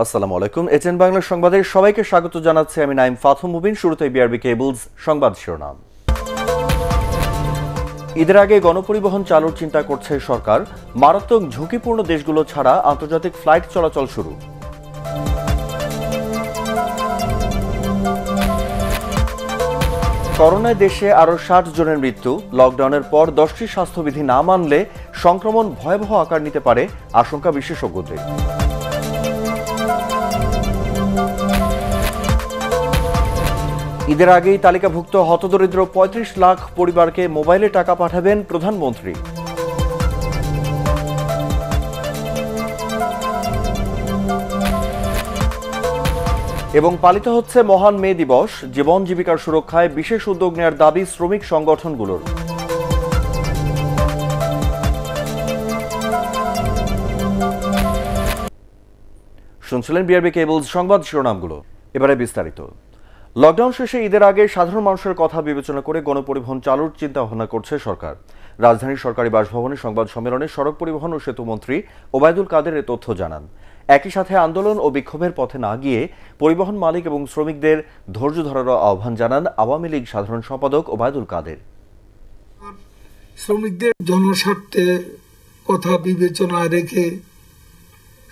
আসসালামু আলাইকুম। এচএন বাংলা সংবাদে সবাইকে স্বাগত জানাচ্ছি আমি নাইম ফাথুম মুবিন। শুরুতে বিআরবি কেবলস সংবাদ শিরোনাম। ঈদের আগে গণপরিবহন চালুর চিন্তা করছে সরকার। মারাত্মক ঝুঁকিপূর্ণ দেশগুলো ছাড়া আন্তর্জাতিক ফ্লাইট চলাচল শুরু। করোনায় দেশে আরও ৬০ জনের মৃত্যু। লকডাউনের পর 10টি স্বাস্থ্যবিধি না মানলে সংক্রমণ ভয়াবহ আকার নিতে পারে আশঙ্কা বিশেষজ্ঞদের। ঈদের আগেই তালিকাভুক্ত হতদরিদ্র ৩৫ লাখ পরিবারকে মোবাইলে টাকা পাঠাবেন প্রধানমন্ত্রী। এবং পালিত হচ্ছে মহান মে দিবস। জীবন জীবিকার সুরক্ষায় বিশেষ উদ্যোগ নেওয়ার দাবি শ্রমিক সংগঠনগুলোর। শুনছিলেন বিআরবি কেবলস সংবাদ শিরোনামগুলো, এবারে বিস্তারিত। লকডাউন শেষে ঈদের আগে সাধারণ মানুষের কথা বিবেচনা করে গণপরিবহন চালুর চিন্তা ভাবনা করছে সরকার। রাজধানীর সরকারি বাসভবনে সংবাদ সম্মেলনে সড়ক পরিবহন ও সেতু মন্ত্রী ওবায়দুল কাদের এ তথ্য জানান। একই সাথে আন্দোলন ও বিক্ষোভের পথে না গিয়ে পরিবহন মালিক এবং শ্রমিকদের ধৈর্য ধরারও আহ্বান জানান আওয়ামী লীগ সাধারণ সম্পাদক ওবায়দুল কাদের। শ্রমিকদের জনস্বার্থে কথা বিবেচনায় রেখে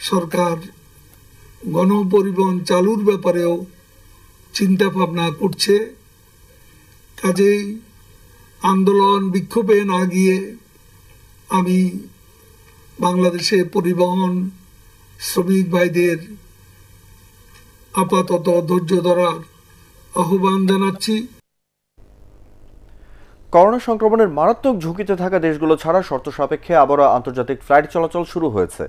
সরকার গণপরিবহন চালুর ব্যাপারেও চিন্তা ভাবনা করছে। কাজেই আন্দোলন বিক্ষোভে না গিয়ে আমি বাংলাদেশে পরিবহন শ্রমিক ভাইদের আপাতত ধৈর্য ধরার আহ্বান জানাচ্ছি। করোনা সংক্রমণের মারাত্মক ঝুঁকিতে থাকা দেশগুলো ছাড়া শর্ত সাপেক্ষে আবারও আন্তর্জাতিক ফ্লাইট চলাচল শুরু হয়েছে।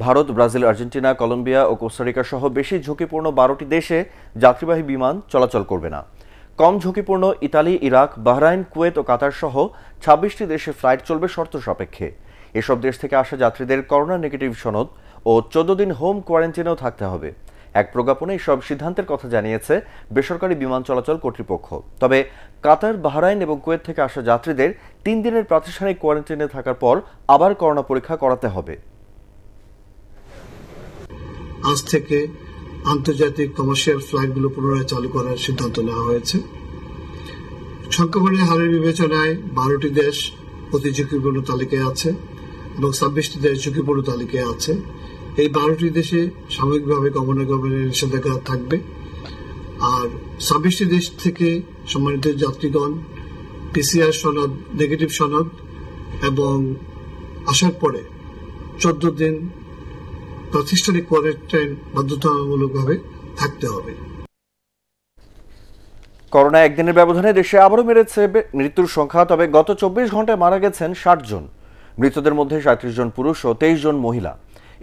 ভারত, ব্রাজিল, আর্জেন্টিনা, কলম্বিয়া ও কোস্টারিকা সহ বেশি ঝুঁকিপূর্ণ 12টি দেশে যাত্রীবাহী বিমান চলাচল করবে না। কম ঝুঁকিপূর্ণ ইতালি, ইরাক, বাহরাইন, কুয়েত ও কাতার সহ 26টি দেশে ফ্লাইট চলবে শর্ত সাপেক্ষে। এসব দেশ থেকে আসা যাত্রীদের করোনা নেগেটিভ সনদ ও 14 দিন হোম কোয়ারেন্টাইনেও থাকতে হবে। এক প্রজ্ঞাপনে এসব সিদ্ধান্তের কথা জানিয়েছে বেসরকারি বিমান চলাচল কর্তৃপক্ষ। তবে কাতার, বাহরাইন এবং কুয়েত থেকে আসা যাত্রীদের 3 দিনের প্রাতিষ্ঠানিক কোয়ারেন্টাইনে থাকার পর আবার করোনা পরীক্ষা করাতে হবে। আজ থেকে আন্তর্জাতিক কমার্শিয়াল ফ্লাইটগুলো পুনরায় চালু করার সিদ্ধান্ত নেওয়া হয়েছে। সংক্রমণের হারের বিবেচনায় 12টি দেশ অতি ঝুঁকিপূর্ণ তালিকায় আছে এবং 26টি দেশ ঝুঁকিপূর্ণ তালিকায় আছে। এই 12টি দেশে সাময়িকভাবে গমনাগমনের নিষেধাজ্ঞা থাকবে। আর 26টি দেশ থেকে সম্মানিত যাত্রীগণ পিসিআর সনদ, নেগেটিভ সনদ এবং আসার পরে 14 দিন প্রাতিষ্ঠানিক কোয়ারেন্টাইন বাধ্যতামূলকভাবে থাকতে হবে। করোনা একদিনের ব্যবধানে দেশে আবারও বেড়েছে মৃত্যুর সংখ্যা। তবে গত 24 ঘন্টায় মারা গেছেন 60 জন। মৃতদের মধ্যে 37 জন পুরুষ ও 23 জন মহিলা।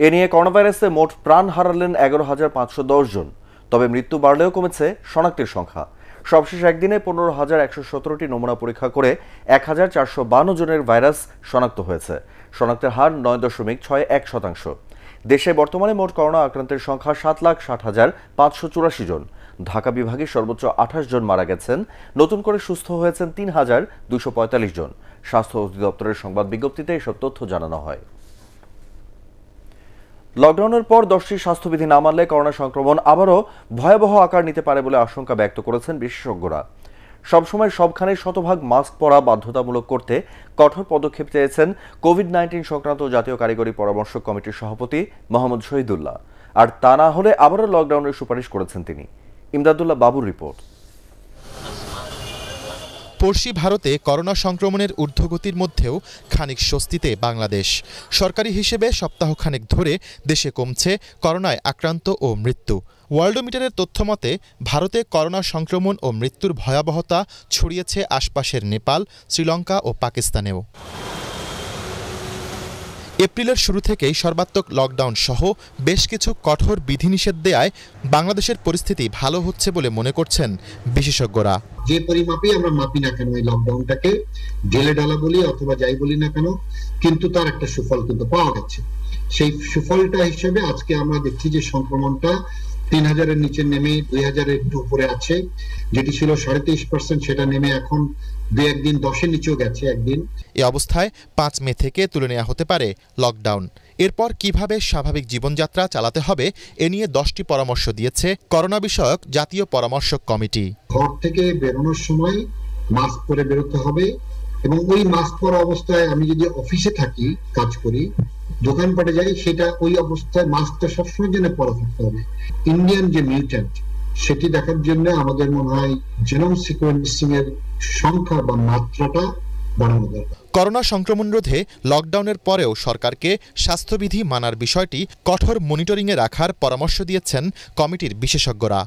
এ নিয়ে করোনা ভাইরাসে মোট প্রাণ হারালেন 11,510 জন। তবে মৃত্যু বাড়লেও কমেছে শনাক্তের সংখ্যা। সবশেষ একদিনে 15,117টি নমুনা পরীক্ষা করে 1,452 জনের ভাইরাস শনাক্ত হয়েছে। শনাক্তের হার 9.61%। দেশে বর্তমানে মোট করোনা আক্রান্তের সংখ্যা 7,60,584 জন। ঢাকা বিভাগে সর্বোচ্চ 28 জন মারা গেছেন। নতুন করে সুস্থ হয়েছেন 3,245 জন। স্বাস্থ্য অধিদপ্তরের সংবাদ বিজ্ঞপ্তিতে এসব তথ্য জানানো হয়। লকডাউনের পর 10টি স্বাস্থ্যবিধি না মানলে করোনা সংক্রমণ আবারও ভয়াবহ আকার নিতে পারে বলে আশঙ্কা ব্যক্ত করেছেন বিশেষজ্ঞরা। সবসময় সবখানে শতভাগ মাস্ক পরা বাধ্যতামূলক করতে কঠোর পদক্ষেপ চেয়েছেন কোভিড-19 সংক্রান্ত জাতীয় কারিগরি পরামর্শ কমিটির সভাপতি মোহাম্মদ শহীদুল্লাহ। আর তা না হলে আবারও লকডাউনের সুপারিশ করেছেন তিনি। ইমদাদুল্লাহ বাবুর রিপোর্ট। পড়শি ভারতে করোনা সংক্রমণের ঊর্ধ্বগতির মধ্যেও খানিক স্বস্তিতে বাংলাদেশ। সরকারি হিসেবে সপ্তাহখানেক ধরে দেশে কমছে করোনায় আক্রান্ত ও মৃত্যু। ওয়ার্ল্ডোমিটারের তথ্যমতে ভারতে করোনা সংক্রমণ ও মৃত্যুর ভয়াবহতা ছড়িয়েছে আশপাশের নেপাল, শ্রীলঙ্কা ও পাকিস্তানেও। এপ্রিলের শুরু থেকেই সর্বাত্মক লকডাউন সহ বেশ কিছু কঠোর বিধিনিষেধ দেয়ায় বাংলাদেশের পরিস্থিতি ভালো হচ্ছে বলে মনে করছেন বিশেষজ্ঞরা। যে পরিমাপে আমরা মাপি না কেন এই লকডাউনটাকে, ঢেলে ঢালা বলি অথবা যাই বলি না কেন, কিন্তু তার একটা সুফল কিন্তু পাওয়া গেছে। সেই সুফলটা হিসেবে আজকে আমরা দেখছি যে সংক্রমণটা 3,000-এর নিচে নেমে 2,000-এর একটু উপরে আছে। যেটি ছিল 23.5%, সেটা নেমে এখন 2-1 দিন 10-এর নিচেও গেছে একদিন। এই অবস্থায় 5 মে থেকে তুলে নেওয়া হতে পারে লকডাউন। এরপর কিভাবে স্বাভাবিক জীবনযাত্রা চালাতে হবে এ নিয়ে 10টি পরামর্শ দিয়েছে করোনা বিষয়ক জাতীয় পরামর্শক কমিটি। ঘর থেকে বেরোনোর সময় মাস্ক পরে বেরোতে হবে এবং ওই মাস্ক পরা অবস্থায় আমি যদি অফিসে থাকি, কাজ করি, দোকানপাটে যাই, সেটা ওই অবস্থায় মাস্কটা সবসময় জন্য পরা থাকতে হবে। ইন্ডিয়ান যে মিউট্যান্ট সেটি দেখার জন্য আমাদের মনে হয় জিনোম সিকোয়েন্সিং এর সংখ্যা বা মাত্রাটা বাড়ানো দরকার। করোনা সংক্রমণ রোধে লকডাউনের পরেও সরকারকে স্বাস্থ্যবিধি মানার বিষয়টি কঠোর মনিটরিংয়ে রাখার পরামর্শ দিয়েছেন কমিটির বিশেষজ্ঞরা।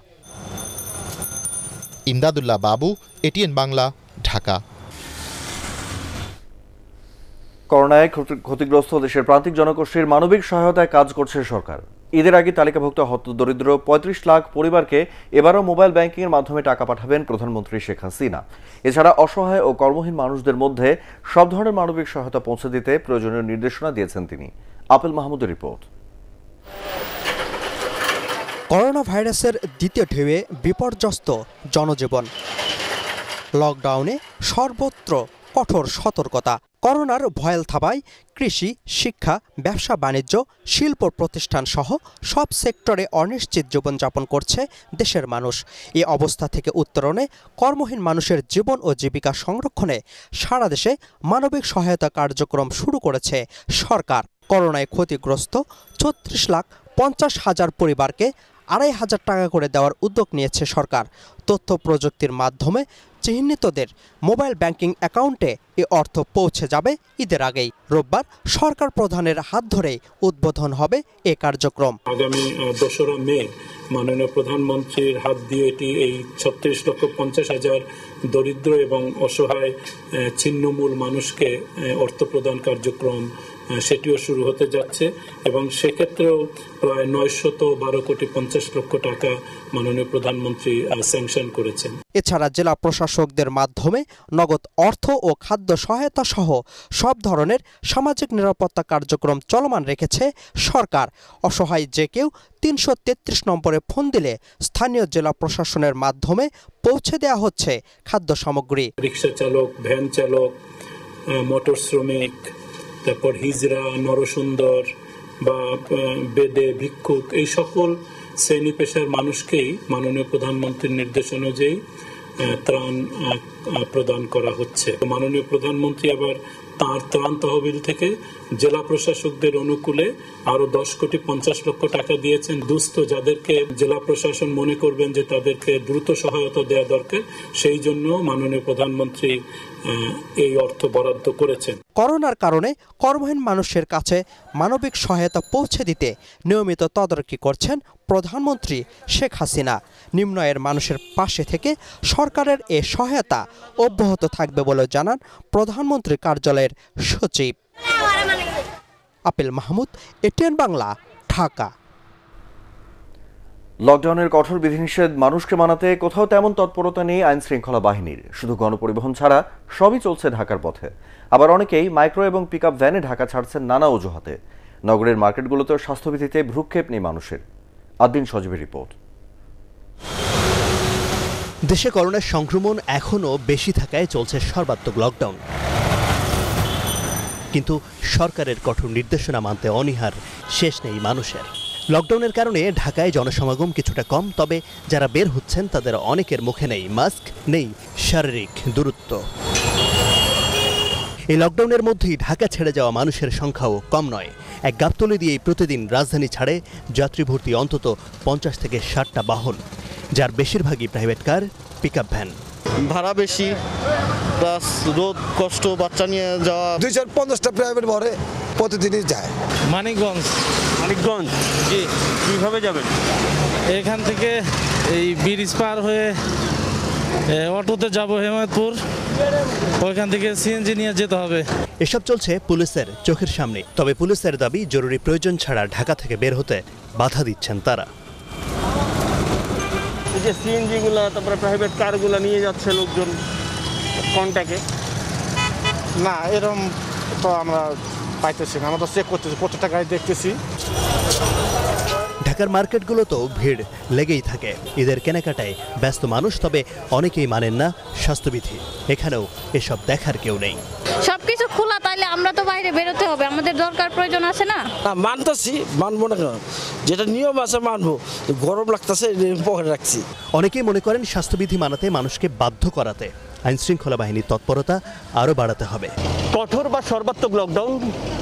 ইমদাদুল্লাহ বাবু, এটিএন বাংলা, ঢাকা। করোনায় ক্ষতিগ্রস্ত দেশের প্রান্তিক জনগোষ্ঠীর মানবিক সহায়তায় কাজ করছে সরকার। ঈদের আগে তালিকাভুক্ত হতদরিদ্র ৩৫ লাখ পরিবারকে এবারও মোবাইল ব্যাংকিংয়ের মাধ্যমে টাকা পাঠাবেন প্রধানমন্ত্রী শেখ হাসিনা। এছাড়া অসহায় ও কর্মহীন মানুষদের মধ্যে সব ধরনের মানবিক সহায়তা পৌঁছে দিতে প্রয়োজনীয় নির্দেশনা দিয়েছেন তিনি। আপেল মাহমুদের রিপোর্ট। করোনা ভাইরাসের দ্বিতীয় ঢেউয়ে বিপর্যস্ত জনজীবন। লকডাউনে সর্বত্র কঠোর সতর্কতা। করোনার ভয়াল থাবায় কৃষি, শিক্ষা, ব্যবসা বাণিজ্য, শিল্প প্রতিষ্ঠান সহ সব সেক্টরে অনিশ্চিত জীবনযাপন করছে দেশের মানুষ। এই অবস্থা থেকে উত্তরণে কর্মহীন মানুষের জীবন ও জীবিকা সংরক্ষণে সারা দেশে মানবিক সহায়তা কার্যক্রম শুরু করেছে সরকার। করোনায় ক্ষতিগ্রস্ত ৩৬,৫০,০০০ পরিবারকে ২,৫০০ টাকা করে দেওয়ার উদ্যোগ নিয়েছে সরকার। তথ্য প্রযুক্তির মাধ্যমে চিহ্নিতদের মোবাইল ব্যাংকিং অ্যাকাউন্টে এ অর্থ পৌঁছে যাবে ঈদের আগেই। রোববার সরকার প্রধানের হাত ধরেই উদ্বোধন হবে এ কার্যক্রম। আগামী ২রা মে মাননীয় প্রধানমন্ত্রীর হাত দিয়ে এটি এই ৩৬,৫০,০০০ দরিদ্র এবং অসহায় ছিন্নমূল মানুষকে অর্থ প্রদান কার্যক্রম সেটিও শুরু হতে যাচ্ছে এবং সেক্ষেত্রেও প্রায় ৯১২,৫০,০০,০০০ টাকা মাননীয় প্রধানমন্ত্রী স্যাংশন করেছেন। এছাড়া জেলা প্রশাসকদের মাধ্যমে নগদ অর্থ ও খাদ্য সহায়তা সহ সব ধরনের সামাজিক নিরাপত্তা কার্যক্রম চলমান রেখেছে সরকার। অসহায় যে কেউ ৩৩৩ নম্বরে ফোন দিলে স্থানীয় জেলা প্রশাসনের মাধ্যমে পৌঁছে দেওয়া হচ্ছে খাদ্য সামগ্রী। রিক্সা চালক, ভ্যান চালক, মোটর শ্রমিক, তারপর হিজড়া, নরসুন্দর বা বেদে, ভিক্ষুক, এই সকল শ্রেণী পেশার মানুষকেই মাননীয় প্রধানমন্ত্রীর নির্দেশ অনুযায়ী ত্রাণ প্রদান করা হচ্ছে। মাননীয় প্রধানমন্ত্রী আবার তার ত্রাণ তহবিল থেকে জেলা প্রশাসকদের অনুকূলে আরো 10,50,00,000 টাকা দিয়েছেন। দুস্থ যাদেরকে জেলা প্রশাসন মনে করবেন যে তাদেরকে দ্রুত সহায়তা দেওয়া দরকার, সেই জন্য মাননীয় প্রধানমন্ত্রী এই অর্থ বরাদ্দ করেছেন। করোনার কারণে কর্মহীন মানুষের কাছে মানবিক সহায়তা পৌঁছে দিতে নিয়মিত তদারকি করছেন প্রধানমন্ত্রী শেখ হাসিনা। নিম্ন আয়ের মানুষের পাশে থেকে সরকারের এ সহায়তা অব্যাহত থাকবে বলে জানান প্রধানমন্ত্রীর কার্যালয়ের সচিব। Apple Mahmud, ATN Bangla, Dhaka. লকডাউনের কঠোর বিধিনিষেধ মানুষকে মানাতে কোথাও তেমন তৎপরতা নেই আইন শৃঙ্খলা বাহিনীর। শুধু গণপরিবহন ছাড়া সবই চলছে ঢাকার পথে। আবার অনেকেই মাইক্রো এবং পিকআপ ভ্যানে ঢাকা ছাড়ছেন নানা অজুহাতে। নগরের মার্কেটগুলোতেও স্বাস্থ্যবিধিতে ভ্রুক্ষেপ নেই মানুষের। আদিন সজীবের রিপোর্ট। দেশে করোনার সংক্রমণ এখনও বেশি থাকায় চলছে সর্বাত্মক লকডাউন। কিন্তু সরকারের কঠোর নির্দেশনা মানতে অনীহার শেষ নেই মানুষের। লকডাউনের কারণে ঢাকায় জনসমাগম কিছুটা কম, তবে যারা বের হচ্ছেন তাদের অনেকের মুখে নেই মাস্ক, নেই শারীরিক দূরত্ব। এই লকডাউনের মধ্যেই ঢাকা ছেড়ে যাওয়া মানুষের সংখ্যাও কম নয়। এক গাবতলী দিয়েই প্রতিদিন রাজধানী ছাড়ে যাত্রী ভর্তি অন্তত 50 থেকে 60টা বাহন, যার বেশিরভাগই প্রাইভেট কার, পিকআপ ভ্যান। ভাড়া বেশি, প্লাস রোদ কষ্ট, বাচ্চা নিয়ে যাওয়া। 250টা প্রাইভেট ভরে প্রতিদিনই যায়। মানিকগঞ্জ। জি, কিভাবে যাবেন? এখান থেকে এই ব্রিজ পার হয়ে অটোতে যাব হেমায়তপুর, ওইখান থেকে সিএনজি নিয়ে যেতে হবে। এসব চলছে পুলিশের চোখের সামনে, তবে পুলিশের দাবি জরুরি প্রয়োজন ছাড়া ঢাকা থেকে বের হতে বাধা দিচ্ছেন তারা। এই যে সিএনজিগুলো, তারপরে প্রাইভেট কারগুলো নিয়ে যাচ্ছে লোকজন কন্ট্যাক্টে। না, এরকম তো আমরা পাইতেছি না, আমরা তো চেক করতেছি, প্রত্যেকটা গাড়ি দেখতেছি। ঢাকার মার্কেটগুলোতেও ভিড় লেগেই থাকে। ঈদের কেনাকাটায় ব্যস্ত মানুষ, তবে অনেকেই মানেন না স্বাস্থ্যবিধি। এখানেও এসব দেখার কেউ নেই। সবকিছু খোলা, তাই তাহলে আমরা তো বাইরে বেরোতে হবে, আমাদের দরকার প্রয়োজন আছে না। মানতেছি, মানবো না কেন, যেটা নিয়ম আছে মানবো, গরম লাগতেছে পকেটে রাখছি। অনেকেই মনে করেন স্বাস্থ্যবিধি মানাতে মানুষকে বাধ্য করাতে আইন শৃঙ্খলা বাহিনীর তৎপরতা আরও বাড়াতে হবে। কঠোর বা সর্বাত্মক লকডাউন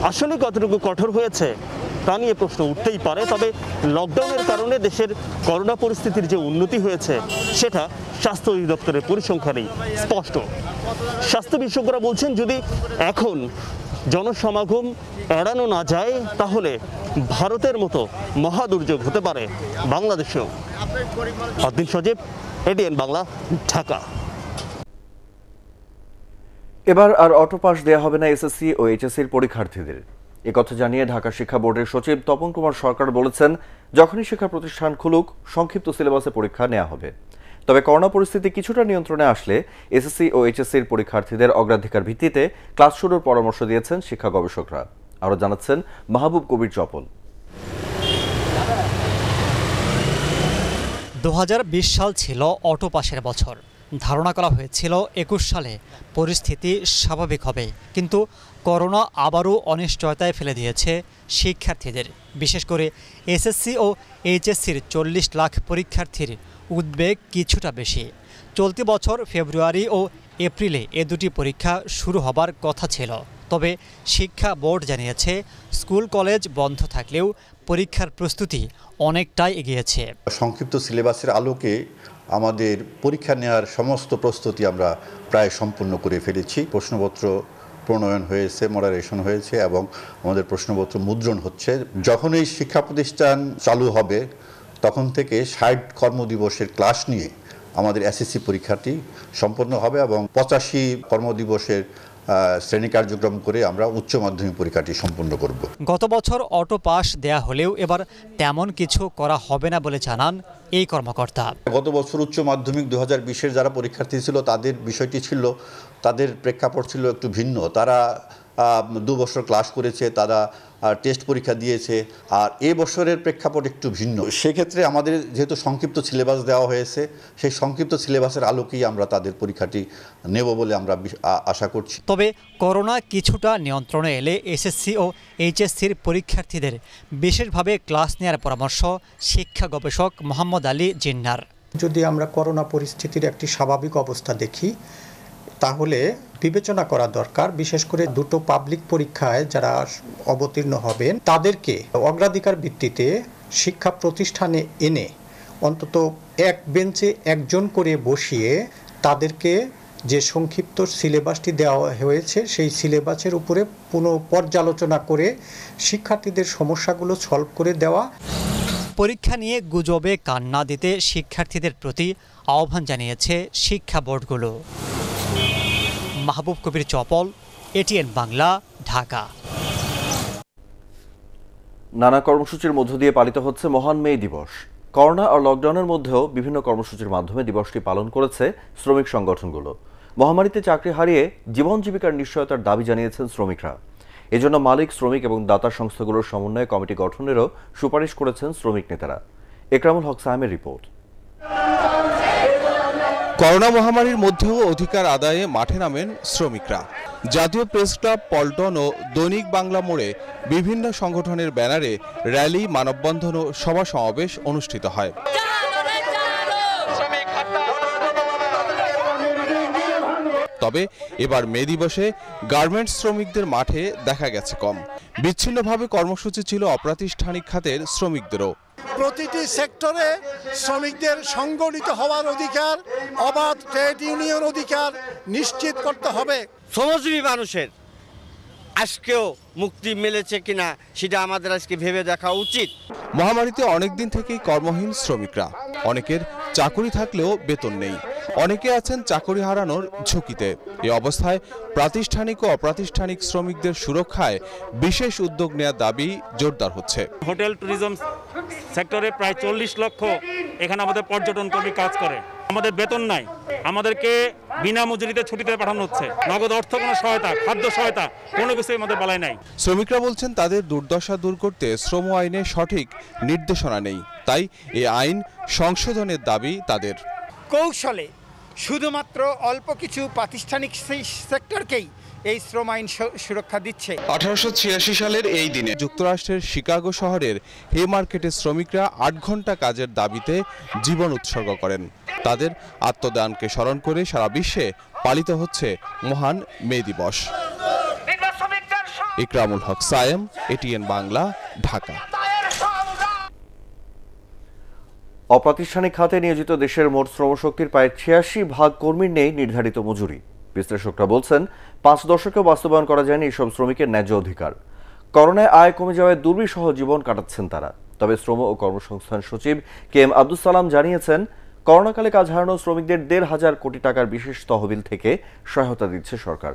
আসলে কতটুকু কঠোর হয়েছে তা নিয়ে প্রশ্ন উঠতেই পারে। তবে লকডাউনের কারণে দেশের করোনা পরিস্থিতির যে উন্নতি হয়েছে সেটা স্বাস্থ্য অধিদপ্তরের পরিসংখ্যানেই স্পষ্ট। স্বাস্থ্য বিশেষজ্ঞরা বলছেন যদি এখন জনসমাগম এড়ানো না যায় তাহলে ভারতের মতো মহা দুর্যোগ হতে পারে বাংলাদেশেও। অদ্দিন সজীব, এটিএন বাংলা, ঢাকা। এবার আর অটো পাস দেওয়া হবে না এসএসসি ও এইচএসসির পরীক্ষার্থীদের। একথা জানিয়ে ঢাকা শিক্ষা বোর্ডের সচিব তপন কুমার সরকার বলেছেন, যখনই শিক্ষা প্রতিষ্ঠান খুলুক সংক্ষিপ্ত সিলেবাসে পরীক্ষা নেওয়া হবে। তবে করোনা পরিস্থিতি কিছুটা নিয়ন্ত্রণে আসলে এসএসসি ও এইচএসসির পরীক্ষার্থীদের অগ্রাধিকার ভিত্তিতে ক্লাস শুরুর পরামর্শ দিয়েছেন শিক্ষা গবেষকরা। আরও জানাচ্ছেন মাহবুব কবির চপল। 2020 সাল ছিল অটো পাসের বছর। ধারণা করা হয়েছিল 21 সালে পরিস্থিতি স্বাভাবিক হবে, কিন্তু করোনা আবারও অনিশ্চয়তায় ফেলে দিয়েছে শিক্ষার্থীদের। বিশেষ করে এসএসসি ও এইচএসসির 40 লাখ পরীক্ষার্থীর উদ্বেগ কিছুটা বেশি। চলতি বছর ফেব্রুয়ারি ও এপ্রিলে এ দুটি পরীক্ষা শুরু হবার কথা ছিল। তবে শিক্ষা বোর্ড জানিয়েছে স্কুল কলেজ বন্ধ থাকলেও পরীক্ষার প্রস্তুতি অনেকটাই এগিয়েছে। সংক্ষিপ্ত সিলেবাসের আলোকে আমাদের পরীক্ষা নেওয়ার সমস্ত প্রস্তুতি আমরা প্রায় সম্পূর্ণ করে ফেলেছি। প্রশ্নপত্র প্রণয়ন হয়েছে, মডারেশন হয়েছে এবং আমাদের প্রশ্নপত্র মুদ্রণ হচ্ছে। যখন এই শিক্ষা প্রতিষ্ঠান চালু হবে তখন থেকে 60 কর্মদিবসের ক্লাস নিয়ে আমাদের এসএসসি পরীক্ষাটি সম্পন্ন হবে এবং 85 কর্মদিবসের শ্রেণী কার্যক্রম করে আমরা উচ্চ মাধ্যমিক পরীক্ষাটি সম্পন্ন করব। গত বছর অটো পাস দেয়া হলেও এবার তেমন কিছু করা হবে না বলে জানান এই কর্মকর্তা। গত বছর উচ্চ মাধ্যমিক 2020-এর যারা পরীক্ষার্থী ছিল তাদের বিষয়টি ছিল, তাদের প্রেক্ষাপট ছিল একটু ভিন্ন। তারা 2 বছর ক্লাস করেছে, তারা টেস্ট পরীক্ষা দিয়েছে, আর এই বছরের প্রেক্ষাপট একটু ভিন্ন। সেক্ষেত্রে আমাদের যেহেতু সংক্ষিপ্ত সিলেবাস দেওয়া হয়েছে, সেই সংক্ষিপ্ত সিলেবাসের আলোকেই আমরা তাদের পরীক্ষাটি নেব বলে আমরা আশা করছি। তবে করোনা কিছুটা নিয়ন্ত্রণে এলে এসএসসি ও এইচএসসির পরীক্ষার্থীদের বিশেষভাবে ক্লাস নেওয়ার পরামর্শ শিক্ষা গবেষক মোহাম্মদ আলী জিন্নার। যদি আমরা করোনা পরিস্থিতির একটি স্বাভাবিক অবস্থা দেখি তাহলে বিবেচনা করা দরকার, বিশেষ করে দুটো পাবলিক পরীক্ষায় যারা অবতীর্ণ হবেন তাদেরকে অগ্রাধিকার ভিত্তিতে শিক্ষা প্রতিষ্ঠানে এনে অন্তত এক বেঞ্চে একজন করে বসিয়ে তাদেরকে যে সংক্ষিপ্ত সিলেবাসটি দেওয়া হয়েছে সেই সিলেবাসের উপরে পুনঃ পর্যালোচনা করে শিক্ষার্থীদের সমস্যাগুলো সলভ করে দেওয়া। পরীক্ষা নিয়ে গুজবে কান না দিতে শিক্ষার্থীদের প্রতি আহ্বান জানিয়েছে শিক্ষা বোর্ডগুলো। মাহবুব কবির চপল, এটিএন বাংলা, ঢাকা। নানা কর্মসূচির মধ্য দিয়ে পালিত হচ্ছে মহান মে দিবস। করোনা আর লকডাউনের মধ্যেও বিভিন্ন কর্মসূচির মাধ্যমে দিবসটি পালন করেছে শ্রমিক সংগঠনগুলো। মহামারীতে চাকরি হারিয়ে জীবন জীবিকার নিশ্চয়তার দাবি জানিয়েছেন শ্রমিকরা। এজন্য মালিক, শ্রমিক এবং দাতা সংস্থাগুলোর সমন্বয়ে কমিটি গঠনেরও সুপারিশ করেছেন শ্রমিক নেতারা। একরামুল হক সাহেমের রিপোর্ট। করোনা মহামারীর মধ্যেও অধিকার আদায়ে মাঠে নামেন শ্রমিকরা। জাতীয় প্রেস ক্লাব, পল্টন ও দৈনিক বাংলা মোড়ে বিভিন্ন সংগঠনের ব্যানারে র্যালি, মানববন্ধন ও সভা সমাবেশ অনুষ্ঠিত হয়। তবে এবার মে দিবসে গার্মেন্টস শ্রমিকদের মাঠে দেখা গেছে কম। বিচ্ছিন্নভাবে কর্মসূচি ছিল অপ্রাতিষ্ঠানিক খাতের শ্রমিকদেরও। প্রতিটি সেক্টরে শ্রমিকদের সংগঠিত হওয়ার অধিকার, অবাধ ট্রেড ইউনিয়ন অধিকার নিশ্চিত করতে হবে। শ্রমজীবী মানুষের আজকেও মুক্তি মিলেছে কিনা সেটা আমাদের আজকে ভেবে দেখা উচিত। মহামারীতে অনেকদিন থেকেই কর্মহীন শ্রমিকরা। অনেকের চাকরি থাকলেও বেতন নেই, অনেকে আছেন চাকরি হারানোর ঝুঁকিতে। এই অবস্থায় প্রাতিষ্ঠানিক ও অপ্রাতিষ্ঠানিক শ্রমিকদের সুরক্ষায় বিশেষ উদ্যোগ নেওয়ার দাবি জোরদার হচ্ছে। হোটেল ট্যুরিজম সেক্টরে প্রায় 40 লক্ষ এখানে আমাদের পর্যটন কর্মী কাজ করে। আমাদের বেতন নাই, আমাদেরকে বিনা মজুরিতে ছুটিতে পাঠানো হচ্ছে। নগদ অর্থ কোনো সহায়তা, খাদ্য সহায়তা কোনো কিছুই আমাদের বলায় নাই। শ্রমিকরা বলছেন তাদের দুর্দশা দূর করতে শ্রম আইনে সঠিক নির্দেশনা নেই, তাই এই আইন সংশোধনের দাবি তাদের। কৌশলে শুধুমাত্র অল্প কিছু প্রাতিষ্ঠানিক সেক্টরকেই এই শ্রম আইন সুরক্ষা দিচ্ছে। 1886 সালের এই দিনে যুক্তরাষ্ট্রের শিকাগো শহরের হে মার্কেটে শ্রমিকরা 8 ঘন্টা কাজের দাবিতে জীবন উৎসর্গ করেন। তাদের আত্মদানকে স্মরণ করে সারা বিশ্বে পালিত হচ্ছে মহান মে দিবস। ইকরামুল হক সায়েম, এটিএন বাংলা, ঢাকা। অপ্রাতিষ্ঠানিক খাতে নিয়োজিত দেশের মোট শ্রমশক্তির প্রায় 86% কর্মীর নেই নির্ধারিত মজুরি। বিশ্লেষকরা বলছেন 5 দশকেও বাস্তবায়ন করা যায়নি এসব শ্রমিকের ন্যায্য অধিকার। করোনায় আয় কমে যাওয়ায় দুর্বিষহ জীবন কাটাচ্ছেন তারা। তবে শ্রম ও কর্মসংস্থান সচিব কে এম আব্দুস সালাম জানিয়েছেন, করোনাকালে কাজ হারানো শ্রমিকদের 1.5 কোটি টাকার বিশেষ তহবিল থেকে সহায়তা দিচ্ছে সরকার।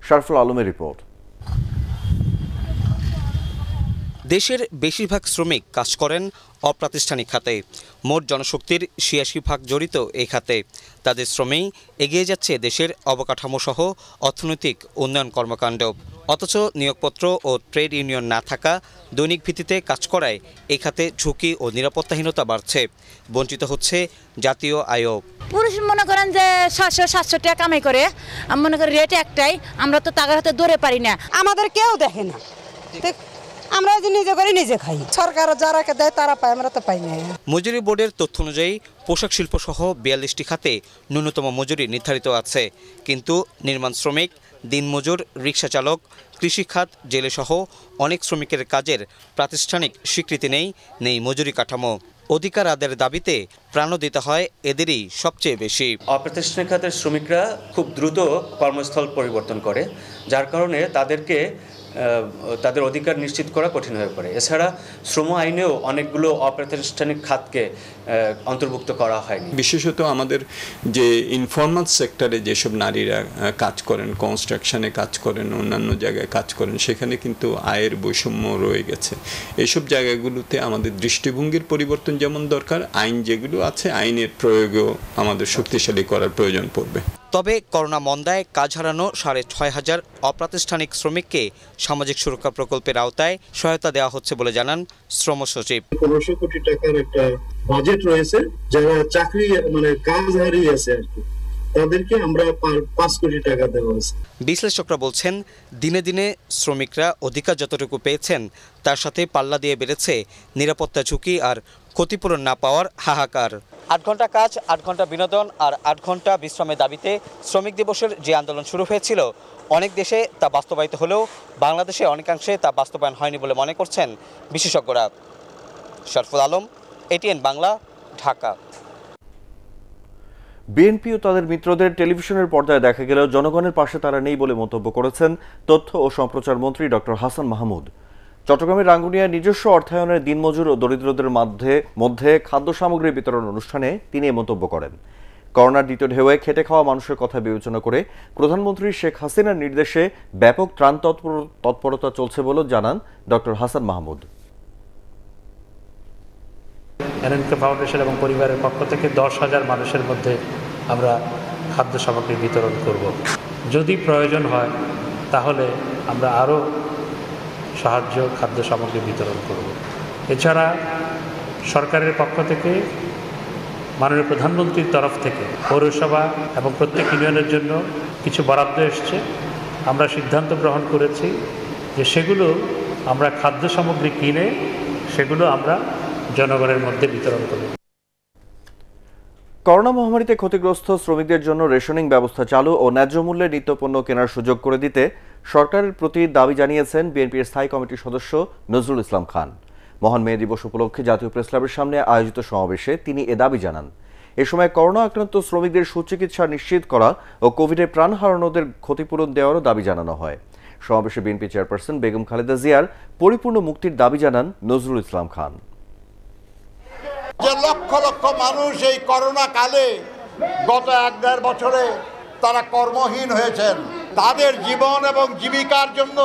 শারফুল আলমের রিপোর্ট। দেশের বেশিরভাগ শ্রমিক কাজ করেন অপ্রাতিষ্ঠানিক খাতে। মোট জনশক্তির 86% জড়িত এই খাতে। তাদের শ্রমেই এগিয়ে যাচ্ছে দেশের অবকাঠামো সহ অর্থনৈতিক উন্নয়ন কর্মকাণ্ড। অথচ নিয়োগপত্র ও ট্রেড ইউনিয়ন না থাকা, দৈনিক ভিত্তিতে কাজ করায় এই খাতে ঝুঁকি ও নিরাপত্তাহীনতা বাড়ছে। বঞ্চিত হচ্ছে জাতীয় আয়ও। পুরুষ মনে করেন যে 600-700 টাকা কামাই করে, আমি মনে করি রেট একটাই, আমরা তো টাকার হাতে দৌড়ে পারি না। আমাদের কেউ দেখে না, আমরা যে নিজে করে নিজে খাই। সরকার যারা দেয় তারা পায়, আমরা তো পাই না। মজুরি বোর্ডের তথ্য অনুযায়ী পোশাক শিল্প সহ 42টি খাতে ন্যূনতম মজুরি নির্ধারিত আছে। কিন্তু নির্মাণ শ্রমিক, দিনমজুর, রিক্সা চালক, কৃষিখাত, জেলে সহ অনেক শ্রমিকের কাজের প্রাতিষ্ঠানিক স্বীকৃতি নেই মজুরি কাঠামো। অধিকার আদায়ের দাবিতে প্রাণও দিতে হয় এদেরই সবচেয়ে বেশি। অপ্রাতিষ্ঠানিক খাতের শ্রমিকরা খুব দ্রুত কর্মস্থল পরিবর্তন করে, যার কারণে তাদের অধিকার নিশ্চিত করা কঠিন হয়ে পড়ে। এছাড়া শ্রম আইনেও অনেকগুলো অপ্রাতিষ্ঠানিক খাতকে অন্তর্ভুক্ত করা হয়নি। বিশেষত আমাদের যে ইনফর্মাল সেক্টরে যেসব নারীরা কাজ করেন, কনস্ট্রাকশনে কাজ করেন, অন্যান্য জায়গায় কাজ করেন, সেখানে কিন্তু আয়ের বৈষম্য রয়ে গেছে। এইসব জায়গাগুলোতে আমাদের দৃষ্টিভঙ্গির পরিবর্তন যেমন দরকার, আইন যেগুলো আছে আইনের প্রয়োগও আমাদের শক্তিশালী করার প্রয়োজন পড়বে। তবে করোনা মন্দায় কাজ হারানো 6,500 অপ্রাতিষ্ঠানিক শ্রমিককে সামাজিক সুরক্ষা প্রকল্পের আওতায় সহায়তা দেওয়া হচ্ছে বলে জানান শ্রম সচিব। 1500 কোটি টাকার একটা বাজেট রয়েছে, যারা চাকরি কাজ হারিয়ে আছে আর কি, তাদেরকে আমরা 5 কোটি টাকা দেওয়া হয়েছে। বিশ্লেষকরা বলছেন, দিনে দিনে শ্রমিকরা অধিকার যতটুকু পেয়েছেন তার সাথে পাল্লা দিয়ে বেড়েছে নিরাপত্তা ঝুঁকি আর ক্ষতিপূরণ না পাওয়ার হাহাকার। 8 ঘন্টা কাজ, 8 ঘন্টা বিনোদন আর 8 ঘন্টা বিশ্রামের দাবিতে শ্রমিক দিবসের যে আন্দোলন শুরু হয়েছিল, অনেক দেশে তা বাস্তবায়িত হলেও বাংলাদেশে অনেকাংশে তা বাস্তবায়ন হয়নি বলে মনে করছেন বিশেষজ্ঞরা। শারফুল আলম, এটিএন বাংলা, ঢাকা। বিএনপি ও তাদের মিত্রদের টেলিভিশনের পর্দায় দেখা গেলেও জনগণের পাশে তারা নেই বলে মন্তব্য করেছেন তথ্য ও সম্প্রচার মন্ত্রী ডক্টর হাসান মাহমুদ। চট্টগ্রামের রাঙ্গুনিয়ায় নিজস্ব অর্থায়নের দিনমজুর ও দরিদ্রদের মধ্যে খাদ্য সামগ্রী বিতরণ অনুষ্ঠানে তিনি এ মন্তব্য করেন। করোনার দ্বিতীয় ঢেউয়ে খেটে খাওয়া মানুষের কথা বিবেচনা করে প্রধানমন্ত্রী শেখ হাসিনার নির্দেশে ব্যাপক ত্রাণ তৎপরতা চলছে বলে জানান ডক্টর হাসান মাহমুদ। এনএনকে ফাউন্ডেশন এবং পরিবারের পক্ষ থেকে 10,000 মানুষের মধ্যে আমরা খাদ্য সামগ্রী বিতরণ করব। যদি প্রয়োজন হয় তাহলে আমরা আরও সাহায্য খাদ্য সামগ্রী বিতরণ করব। এছাড়া সরকারের পক্ষ থেকে মাননীয় প্রধানমন্ত্রীর তরফ থেকে পৌরসভা এবং প্রত্যেক ইউনিয়নের জন্য কিছু বরাদ্দ এসছে। আমরা সিদ্ধান্ত গ্রহণ করেছি যে সেগুলো আমরা খাদ্য সামগ্রী কিনে সেগুলো আমরা জনগণের মধ্যে বিতরণ করব। করোনা মহামারীতে ক্ষতিগ্রস্ত শ্রমিকদের জন্য রেশনিং ব্যবস্থা চালু ও ন্যায্য মূল্যে নিত্যপণ্য কেনার সুযোগ করে দিতে সরকারের প্রতি দাবি জানিয়েছেন বিএনপির স্থায়ী কমিটির সদস্য নজরুল ইসলাম খান। মহান মে দিবস উপলক্ষে জাতীয় প্রেসক্লাবের সামনে আয়োজিত সমাবেশে তিনি এ দাবি জানান। এ সময় করোনা আক্রান্ত শ্রমিকদের সুচিকিৎসা নিশ্চিত করা ও কোভিডে প্রাণ হারানোদের ক্ষতিপূরণ দেওয়ারও দাবি জানানো হয়। সমাবেশে বিএনপি চেয়ারপারসন বেগম খালেদা জিয়ার পরিপূর্ণ মুক্তির দাবি জানান নজরুল ইসলাম খান। যে লক্ষ লক্ষ মানুষ এই করোনা কালে গত 1-1.5 বছরে তারা কর্মহীন হয়েছেন, তাদের জীবন এবং জীবিকার জন্য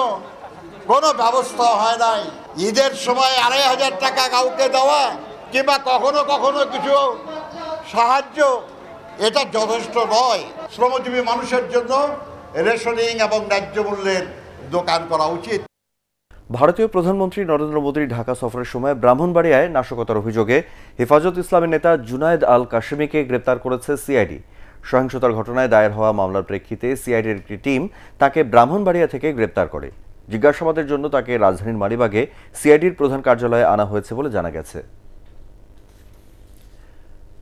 কোনো ব্যবস্থা হয় নাই। ঈদের সময় 2,500 টাকা কাউকে দেওয়া কিংবা কখনো কখনো কিছু সাহায্য, এটা যথেষ্ট নয়। শ্রমজীবী মানুষের জন্য রেশনিং এবং ন্যায্য মূল্যের দোকান করা উচিত। ভারতীয় প্রধানমন্ত্রী নরেন্দ্র মোদীর ঢাকা সফরের সময় ব্রাহ্মণবাড়িয়ায় নাশকতার অভিযোগে হেফাজত ইসলামের নেতা জুনায়েদ আল কাশেমিকে গ্রেপ্তার করেছে সিআইডি। সহিংসতার ঘটনায় দায়ের হওয়া মামলার প্রেক্ষিতে সিআইডির একটি টিম তাকে ব্রাহ্মণবাড়িয়া থেকে গ্রেপ্তার করে। জিজ্ঞাসাবাদের জন্য তাকে রাজধানীর মালিবাগে সিআইডির প্রধান কার্যালয়ে আনা হয়েছে বলে জানা গেছে।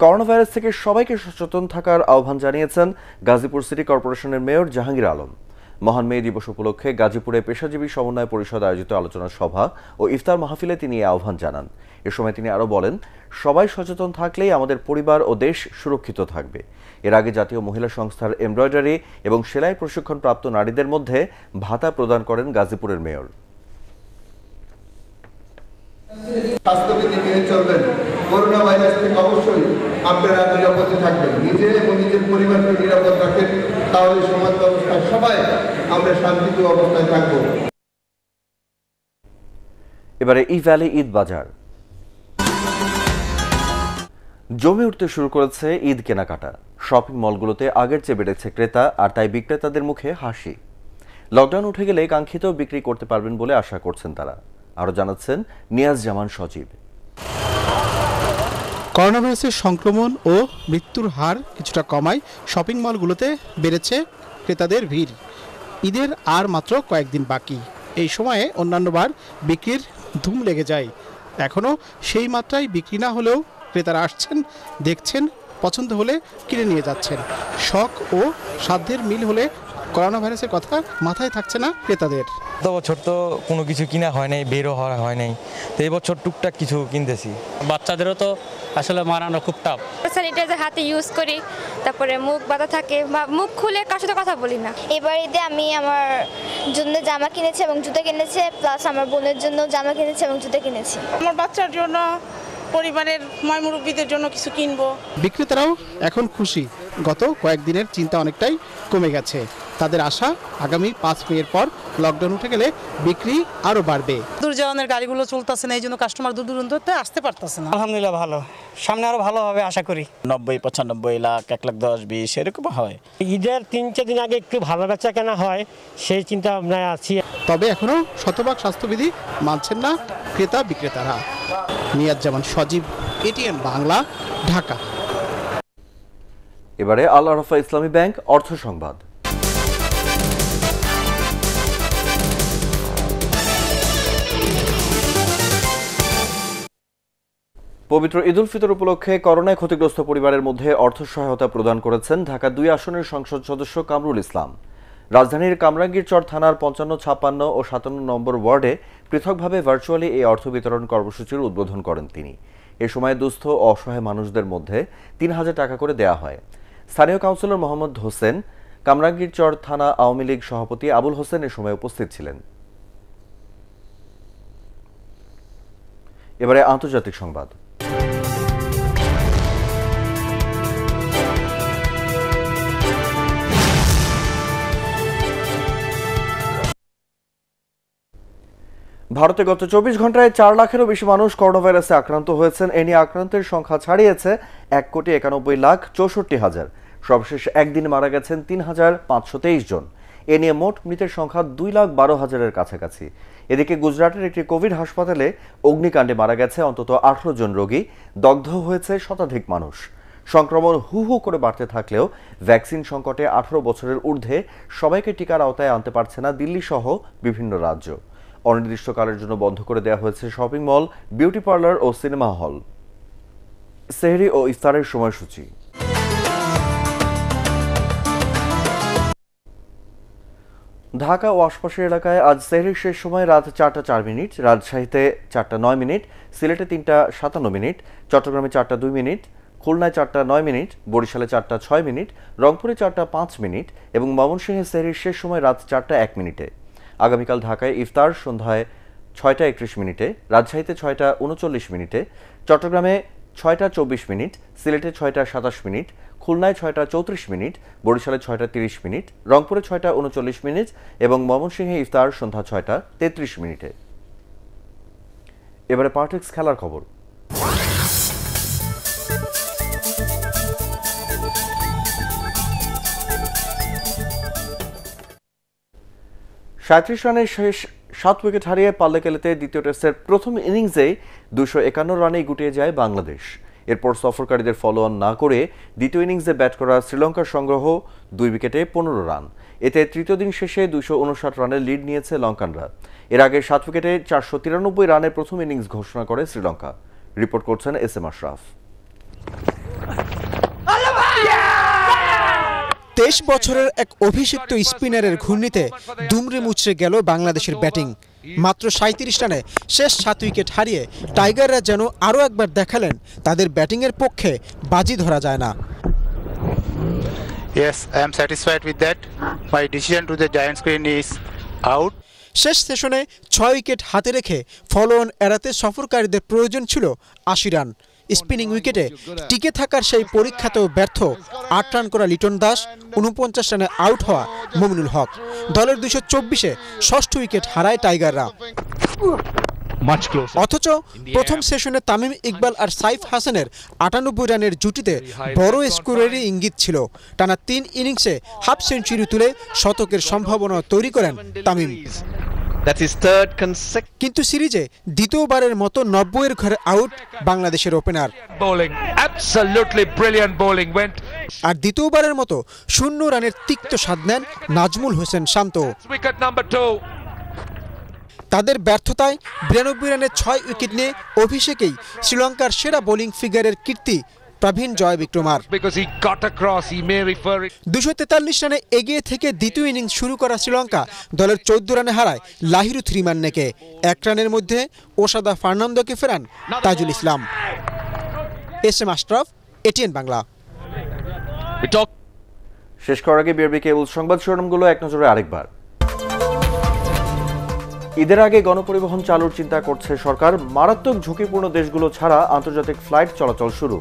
করোনা ভাইরাস থেকে সবাইকে সচেতন থাকার আহ্বান জানিয়েছেন গাজীপুর সিটি কর্পোরেশনের মেয়র জাহাঙ্গীর আলম। মহান মে দিবস উপলক্ষে গাজীপুরে পেশাজীবী সমন্বয় পরিষদ আয়োজিত আলোচনা সভা ও ইফতার মাহফিলে তিনি এই আহ্বান জানান। এ সময় তিনি আরও বলেন, সবাই সচেতন থাকলেই আমাদের পরিবার ও দেশ সুরক্ষিত থাকবে। এর আগে জাতীয় মহিলা সংস্থার এমব্রয়ডারি এবং সেলাই প্রশিক্ষণপ্রাপ্ত নারীদের মধ্যে ভাতা প্রদান করেন গাজীপুরের মেয়র। স্বাস্থ্যবিধি মেনে চলবেন। করোনা ভাইরাস থেকে অবশ্যই আপনারা নিরাপদে থাকবেন, নিজে এবং নিজের পরিবারকে নিরাপদ রাখেন, তাহলে সমাজ ব্যবস্থায় সবাই আমরা শান্তিপূর্ণ অবস্থায় থাকব। এবারে ই ভ্যালি ঈদ বাজার জমে উঠতে শুরু করেছে ঈদ কেনাকাটা। শপিং মলগুলোতে আগের চেয়ে বেড়েছে ক্রেতা, আর তাই বিক্রেতাদের মুখে হাসি। লকডাউন উঠে গেলে কাঙ্ক্ষিত বিক্রি করতে পারবেন বলে আশা করছেন তারা। আরও জানাচ্ছেন নিয়াজ জামান সজীব। করোনা ভাইরাসের সংক্রমণ ও মৃত্যুর হার কিছুটা কমায় শপিং মলগুলোতে বেড়েছে ক্রেতাদের ভিড়। ঈদের আর মাত্র কয়েকদিন বাকি। এই সময়ে অন্যান্যবার বিক্রির ধুম লেগে যায়। এখনও সেই মাত্রায় বিক্রি না হলেও ক্রেতারা আসছেন, দেখছেন, পছন্দ হলে কিনে নিয়ে যাচ্ছেন। শখ ও সাধ্যের মিল হলে করোনা ভাইরাসের কথা মাথায় থাকছে না ক্রেতাদের। গত বছর তো কোনো কিছু কিনা হয় নাই, বেরও হয় নাই, তো এই বছর টুকটাক কিছু কিনতেছি। বাচ্চাদেরও তো আসলে মানানো খুব টাফ। স্যানিটাইজার হাতে ইউজ করি, তারপরে মুখ বাঁধা থাকে বা মুখ খুলে কার সাথে কথা বলি না। এবার ঈদে আমি আমার জন্য জামা কিনেছি এবং জুতো কিনেছি, প্লাস আমার বোনের জন্য জামা কিনেছি এবং জুতো কিনেছি। আমার বাচ্চার জন্য, পরিবারের ময় মুরব্বীদের জন্য কিছু কিনবো। বিক্রেতারাও এখন খুশি। গত কয়েকদিনের চিন্তা অনেকটাই কমে গেছে। তাদের আশা আগামী 5 মের পর লকডাউন উঠে গেলে বিক্রি আরো বাড়বে। দূরযাওয়ানের গাড়িগুলো চলতেছে না, এই জন্য কাস্টমার দূর দূরান্তে আসতে পারতেছে না। আলহামদুলিল্লাহ ভালো, সামনে আরো ভালো হবে আশা করি। 90-95 লাখ, 1 লাখ 10-20 এরকম হয়। ঈদের 3-4 দিন আগে একটু ভালো বেচা কেনা হয়, সেই চিন্তা ভাবনায় আছি। তবে এখনো শতভাগ স্বাস্থ্যবিধি মানছেন না ক্রেতা বিক্রেতারা। নিয়াজ জামান সজীব, এটিএন বাংলা, ঢাকা। এবারে আল আরাফা ইসলামী ব্যাংক অর্থ সংবাদ। পবিত্র ঈদ উল ফিতর উপলক্ষে করোনায় ক্ষতিগ্রস্ত পরিবারের মধ্যে অর্থ সহায়তা প্রদান করেছেন ঢাকা 2 আসনের সংসদ সদস্য কামরুল ইসলাম। রাজধানীর কামরাঙ্গীরচর থানার 55, 56 ও 57 নম্বর ওয়ার্ডে পৃথকভাবে ভার্চুয়ালি এই অর্থ বিতরণ কর্মসূচির উদ্বোধন করেন তিনি। এ সময় দুস্থ ও অসহায় মানুষদের মধ্যে 3000 টাকা করে দেয়া হয়। স্থানীয় কাউন্সিলর মোহাম্মদ হোসেন, কামরাঙ্গীরচর থানা আওয়ামী লীগ সভাপতি আবুল হোসেন এ সময় উপস্থিত ছিলেন। এবারে আন্তর্জাতিক সংবাদ। ভারতে গত 24 ঘন্টায় 4 লাখেরও বেশি মানুষ করোনা ভাইরাসে আক্রান্ত হয়েছেন। এ নিয়ে আক্রান্তের সংখ্যা ছাড়িয়েছে 1,91,64,000। সর্বশেষ একদিন মারা গেছেন 3,523 জন। এ নিয়ে মোট মৃতের সংখ্যা 2,12,000-এর কাছাকাছি। এদিকে গুজরাটের একটি কোভিড হাসপাতালে অগ্নিকাণ্ডে মারা গেছে অন্তত 18 জন রোগী, দগ্ধ হয়েছে শতাধিক মানুষ। সংক্রমণ হু হু করে বাড়তে থাকলেও ভ্যাকসিন সংকটে 18 বছরের ঊর্ধ্বে সবাইকে টিকার আওতায় আনতে পারছে না দিল্লি সহ বিভিন্ন রাজ্য। অনির্দিষ্টকালের জন্য বন্ধ করে দেওয়া হয়েছে শপিং মল, বিউটি পার্লার ও সিনেমা হল। সেহরি ও ইফতারের সময়সূচি। ঢাকা ও আশপাশের এলাকায় আজ সেহরির শেষ সময় রাত 4টা 4 মিনিট, রাজশাহীতে 4টা 9 মিনিট, সিলেটে 3টা 57 মিনিট, চট্টগ্রামে 4টা 2 মিনিট, খুলনায় 4টা 9 মিনিট, বরিশালে 4টা 6 মিনিট, রংপুরে 4টা 5 মিনিট এবং ময়মনসিংহে সেহরির শেষ সময় রাত 4টা 1 মিনিটে। আগামীকাল ঢাকায় ইফতার সন্ধ্যায় 6টা 31 মিনিটে, রাজশাহীতে 6টা 39 মিনিটে, চট্টগ্রামে 6টা 24 মিনিট, সিলেটে 6টা 27 মিনিট, খুলনায় 6টা 34 মিনিট, বরিশালে 6টা 30 মিনিট, রংপুরে 6টা 39 মিনিট এবং ময়মনসিংহে ইফতার সন্ধ্যা 6টা 33 মিনিটে। এবারে পার্টেক্স খেলার খবর। সাঁত্রিশ রানের শেষ 7 উইকেট হারিয়ে পাল্লেকেলেতে দ্বিতীয় টেস্টের প্রথম ইনিংসেই 251 রানেই গুটিয়ে যায় বাংলাদেশ। এরপর সফরকারীদের ফলো অন না করে দ্বিতীয় ইনিংসে ব্যাট করা শ্রীলঙ্কার সংগ্রহ 2 উইকেটে 15 রান। এতে তৃতীয় দিন শেষে 259 রানের লিড নিয়েছে লঙ্কানরা। এর আগে 7 উইকেটে 493 রানের প্রথম ইনিংস ঘোষণা করে শ্রীলঙ্কা। রিপোর্ট করছেন এস এম আশরাফ। 23 বছরের এক অভিষিক্ত স্পিনারের ঘূর্ণিতে দুমড়ে মুচড়ে গেল বাংলাদেশের ব্যাটিং। মাত্র 37 রানে শেষ 7 উইকেট হারিয়ে টাইগাররা যেন আরও একবার দেখালেন তাদের ব্যাটিংয়ের পক্ষে বাজি ধরা যায় না। Yes, I am satisfied with that. My decision to the giant screen is out. শেষ সেশনে 6 উইকেট হাতে রেখে ফলো অন এড়াতে সফরকারীদের প্রয়োজন ছিল 80 রান। স্পিনিং উইকেটে টিকে থাকার সেই পরীক্ষাতেও ব্যর্থ 8 রান করা লিটন দাস, 49 রানে আউট হওয়া মুমিনুল হক। দলের 224-এ ষষ্ঠ উইকেট হারায় টাইগাররা। অথচ প্রথম সেশনে তামিম ইকবাল আর সাইফ হাসানের 98 রানের জুটিতে বড় স্কোরেরই ইঙ্গিত ছিল। টানা 3 ইনিংসে হাফ সেঞ্চুরি তুলে শতকের সম্ভাবনা তৈরি করেন তামিম। কিন্তু সিরিজে দ্বিতীয়বারের মতো 90-এর ঘরে আউট বাংলাদেশের ওপেনার। আর দ্বিতীয়বারের মতো 0 রানের তিক্ত স্বাদ নেন নাজমুল হোসেন শান্ত। তাদের ব্যর্থতায় 92 রানে 6 উইকেট নিয়ে অভিষেকেই শ্রীলঙ্কার সেরা বোলিং ফিগারের কীর্তি প্রবীণ জয় বিক্রমার। 243 রানে এগিয়ে থেকে দ্বিতীয় ইনিংস শুরু করা শ্রীলঙ্কা দলের 14 রানে হারায় লাহিরু থ্রিমান্নেকে। 1 রানের মধ্যে ওসাদা ফার্নান্দোকে ফেরান Tajul Islam. S M Ashraf, ATN Bangla. শেষ করার আগে বিআরবি কেবল সংবাদ শিরোনামগুলো এক নজরে আরেকবার। ঈদের আগে গণপরিবহন চালুর চিন্তা করছে সরকার। মারাত্মক ঝুঁকিপূর্ণ দেশগুলো ছাড়া আন্তর্জাতিক ফ্লাইট চলাচল শুরু।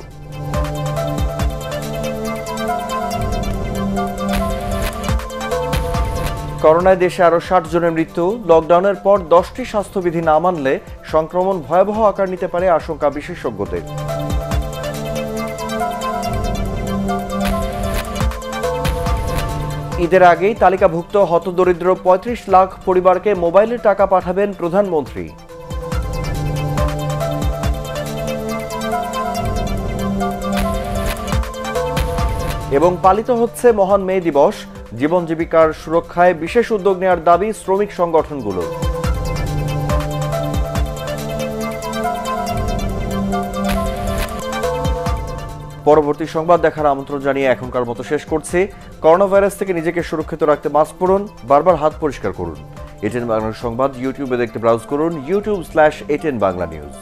করোনায় দেশে আরো 60 জনের মৃত্যু। লকডাউনের পর 10টি স্বাস্থ্যবিধি না মানলে সংক্রমণ ভয়াবহ আকার নিতে পারে আশঙ্কা বিশেষজ্ঞদের। ঈদের আগেই তালিকাভুক্ত হতদরিদ্র 35 লাখ পরিবারকে মোবাইলে টাকা পাঠাবেন প্রধানমন্ত্রী। এবং পালিত হচ্ছে মহান মে দিবস। জীবন জীবিকার সুরক্ষায় বিশেষ উদ্যোগ নেওয়ার দাবি শ্রমিক সংগঠনগুলো। পরবর্তী সংবাদ দেখার আমন্ত্রণ জানিয়ে এখনকার মতো শেষ করছি। করোনা ভাইরাস থেকে নিজেকে সুরক্ষিত রাখতে মাস্ক পরুন, বারবার হাত পরিষ্কার করুন। এটিএন বাংলার সংবাদ ইউটিউবে দেখতে ব্রাউজ করুন youtube/ATN Bangla News।